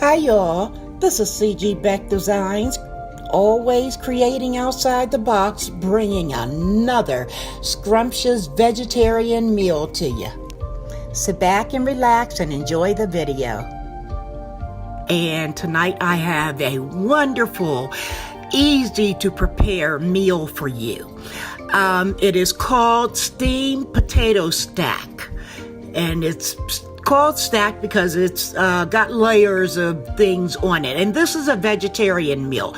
Hi y'all, this is CGBeck Designs, always creating outside the box, bringing another scrumptious vegetarian meal to you. Sit back and relax and enjoy the video. And tonight I have a wonderful, easy to prepare meal for you. It is called steamed potato stack, and it's called stack because it's got layers of things on it, and this is a vegetarian meal.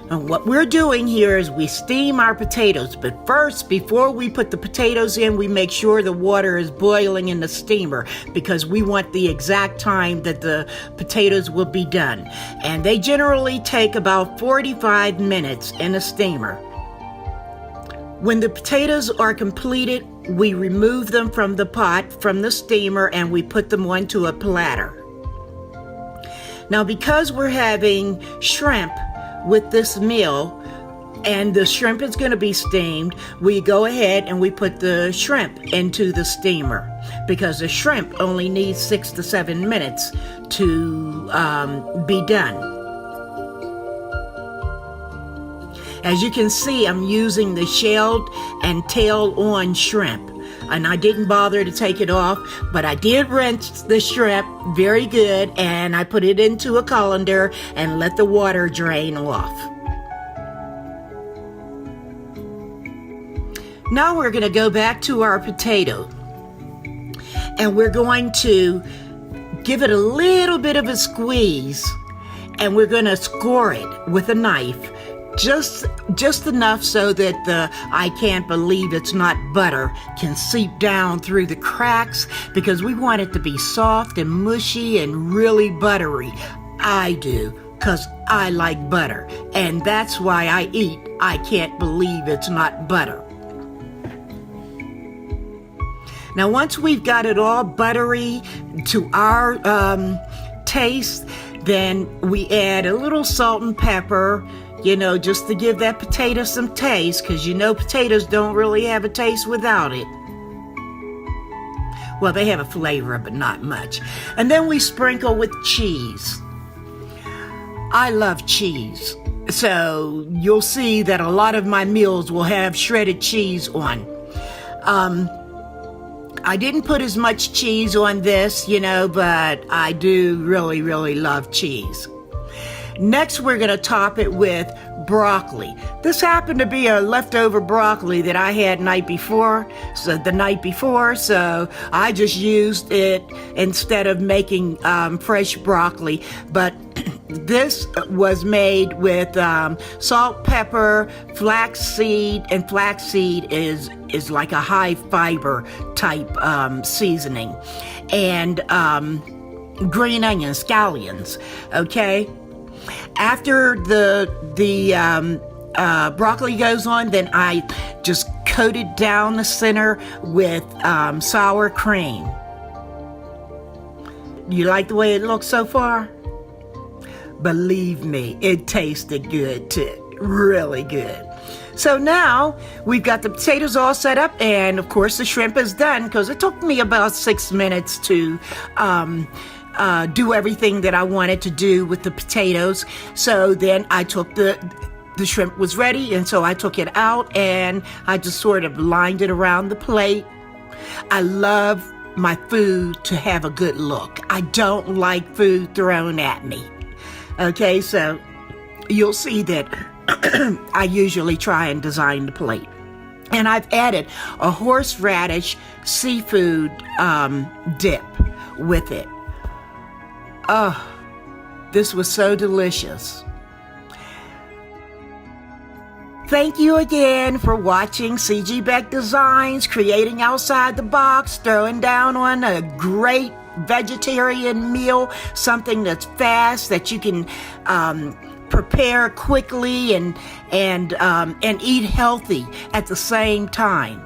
And what we're doing here is we steam our potatoes, but first, before we put the potatoes in, we make sure the water is boiling in the steamer because we want the exact time that the potatoes will be done. And they generally take about 45 minutes in a steamer. When the potatoes are completed, we remove them from the pot, from the steamer, and we put them onto a platter. Now, because we're having shrimp with this meal, and the shrimp is going to be steamed, we go ahead and we put the shrimp into the steamer because the shrimp only needs 6 to 7 minutes to be done. As you can see, I'm using the shelled and tail-on shrimp, and I didn't bother to take it off, but I did rinse the shrimp very good, and I put it into a colander and let the water drain off. Now we're going to go back to our potato, and we're going to give it a little bit of a squeeze, and we're going to score it with a knife. Just enough so that the "I can't believe it's not butter" can seep down through the cracks, because we want it to be soft and mushy and really buttery. I do, because I like butter, and that's why I eat "I can't believe it's not butter." Now, once we've got it all buttery to our taste, then we add a little salt and pepper, just to give that potato some taste, because potatoes don't really have a taste without it. Well, they have a flavor, but not much. And then we sprinkle with cheese. I love cheese, so you'll see that a lot of my meals will have shredded cheese on. I didn't put as much cheese on this, but I do really, really love cheese. Next, we're going to top it with broccoli. This happened to be a leftover broccoli that I had the night before, so I just used it instead of making fresh broccoli. But this was made with salt, pepper, flaxseed, and flaxseed is like a high fiber type seasoning, and green onions, scallions, okay? After the broccoli goes on, then I just coat it down the center with sour cream. You like the way it looks so far? Believe me, it tasted good too. Really good. So now we've got the potatoes all set up, and of course the shrimp is done, because it took me about 6 minutes to do everything that I wanted to do with the potatoes. So then I took the shrimp was ready, and so I took it out and I just sort of lined it around the plate. I love my food to have a good look. I don't like food thrown at me. Okay, so you'll see that I usually try and design the plate. And I've added a horseradish seafood dip with it. Oh, this was so delicious. Thank you again for watching CGBeck Designs, creating outside the box, throwing down on a great vegetarian meal, something that's fast, that you can prepare quickly and eat healthy at the same time.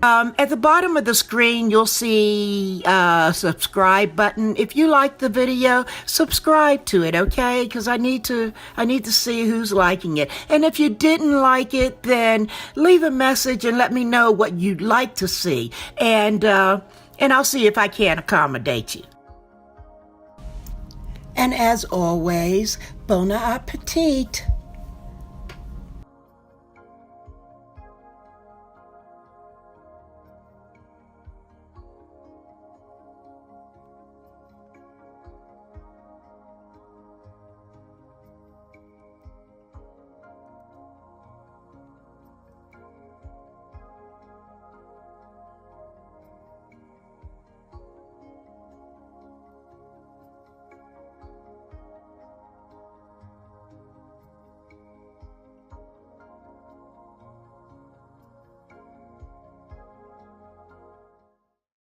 At the bottom of the screen, you'll see a subscribe button. If you like the video, subscribe to it, okay? Because I need to see who's liking it. And if you didn't like it, then leave a message and let me know what you'd like to see. And and I'll see if I can accommodate you. And as always, bon appetit.